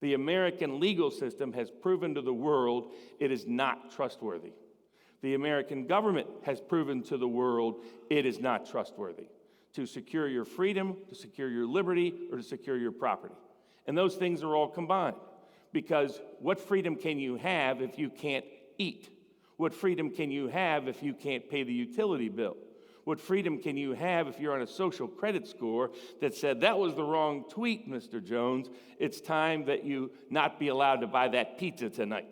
The American legal system has proven to the world it is not trustworthy. The American government has proven to the world it is not trustworthy to secure your freedom, to secure your liberty, or to secure your property. And those things are all combined, because what freedom can you have if you can't eat? What freedom can you have if you can't pay the utility bill? What freedom can you have if you're on a social credit score that said, that was the wrong tweet, Mr. Jones. It's time that you not be allowed to buy that pizza tonight.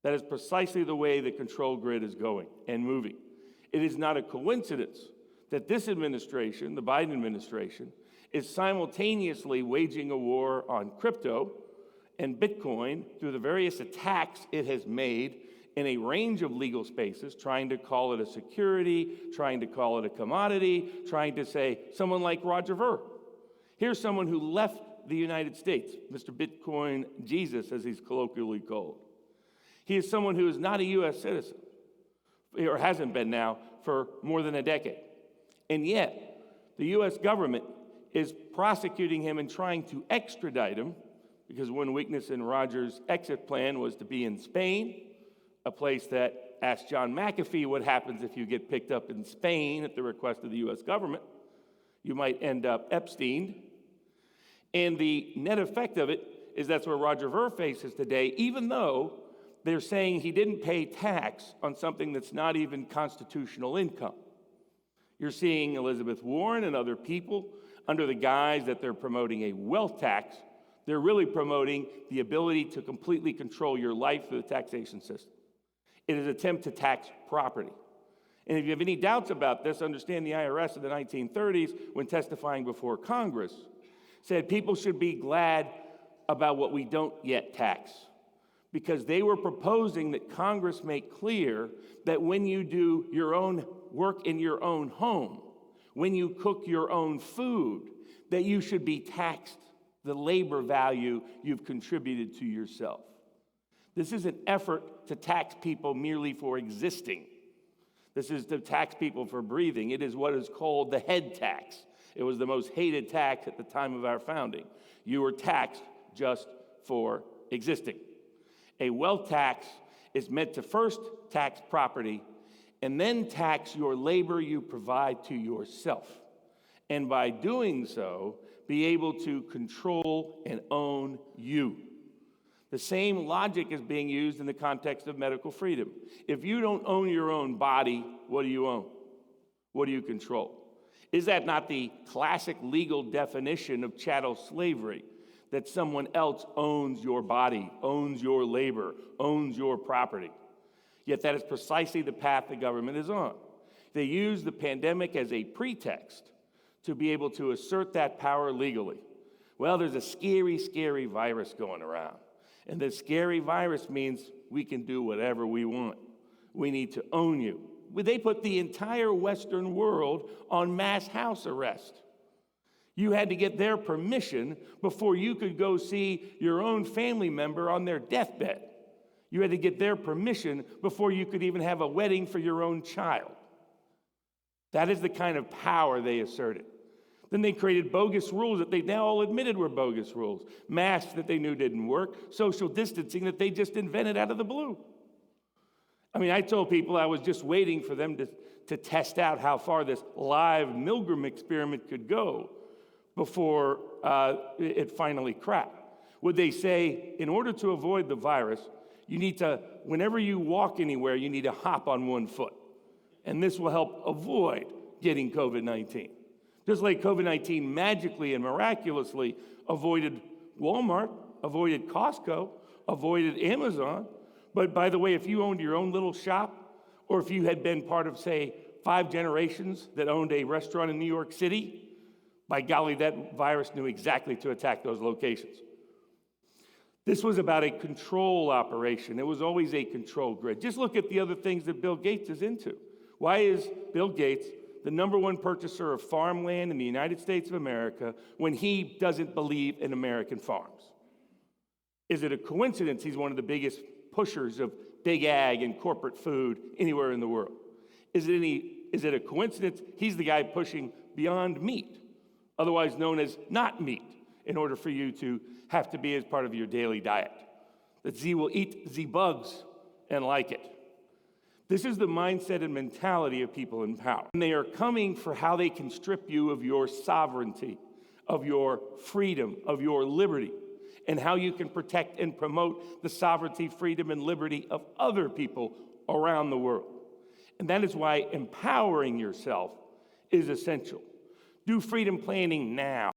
That is precisely the way the control grid is going and moving. It is not a coincidence that this administration, the Biden administration, is simultaneously waging a war on crypto and Bitcoin through the various attacks it has made in a range of legal spaces, trying to call it a security, trying to call it a commodity, trying to say someone like Roger Ver. Here's someone who left the United States, Mr. Bitcoin Jesus, as he's colloquially called. He is someone who is not a U.S. citizen, or hasn't been now, for more than a decade. And yet, the U.S. government is prosecuting him and trying to extradite him, because one weakness in Roger's exit plan was to be in Spain, a place that asked John McAfee what happens if you get picked up in Spain at the request of the U.S. government. You might end up Epstein. And the net effect of it is that's where Roger Ver faces today, even though they're saying he didn't pay tax on something that's not even constitutional income. You're seeing Elizabeth Warren and other people under the guise that they're promoting a wealth tax. They're really promoting the ability to completely control your life through the taxation system. It is an attempt to tax property. And if you have any doubts about this, understand the IRS in the 1930s, when testifying before Congress, said people should be glad about what we don't yet tax, because they were proposing that Congress make clear that when you do your own work in your own home, when you cook your own food, that you should be taxed the labor value you've contributed to yourself. This is an effort to tax people merely for existing. This is to tax people for breathing. It is what is called the head tax. It was the most hated tax at the time of our founding. You were taxed just for existing. A wealth tax is meant to first tax property and then tax your labor you provide to yourself. And by doing so, be able to control and own you. The same logic is being used in the context of medical freedom. If you don't own your own body, what do you own? What do you control? Is that not the classic legal definition of chattel slavery? That someone else owns your body, owns your labor, owns your property. Yet that is precisely the path the government is on. They use the pandemic as a pretext to be able to assert that power legally. Well, there's a scary, scary virus going around. And the scary virus means we can do whatever we want. We need to own you. They put the entire Western world on mass house arrest. You had to get their permission before you could go see your own family member on their deathbed. You had to get their permission before you could even have a wedding for your own child. That is the kind of power they asserted. Then they created bogus rules that they now all admitted were bogus rules. Masks that they knew didn't work. Social distancing that they just invented out of the blue. I mean, I told people I was just waiting for them to test out how far this live Milgram experiment could go before it finally cracked. Would they say, in order to avoid the virus, you need to, whenever you walk anywhere, you need to hop on one foot. And this will help avoid getting COVID-19. Just like COVID-19 magically and miraculously avoided Walmart, avoided Costco, avoided Amazon. But by the way, if you owned your own little shop, or if you had been part of, say, 5 generations that owned a restaurant in New York City, by golly, that virus knew exactly to attack those locations. This was about a control operation. It was always a control grid. Just look at the other things that Bill Gates is into. Why is Bill Gates the number one purchaser of farmland in the United States of America when he doesn't believe in American farms? Is it a coincidence he's one of the biggest pushers of big ag and corporate food anywhere in the world? Is it a coincidence he's the guy pushing Beyond Meat, otherwise known as not meat, in order for you to have to be as part of your daily diet. That Z will eat Z bugs and like it. This is the mindset and mentality of people in power. And they are coming for how they can strip you of your sovereignty, of your freedom, of your liberty, and how you can protect and promote the sovereignty, freedom, and liberty of other people around the world. And that is why empowering yourself is essential. Do freedom planning now.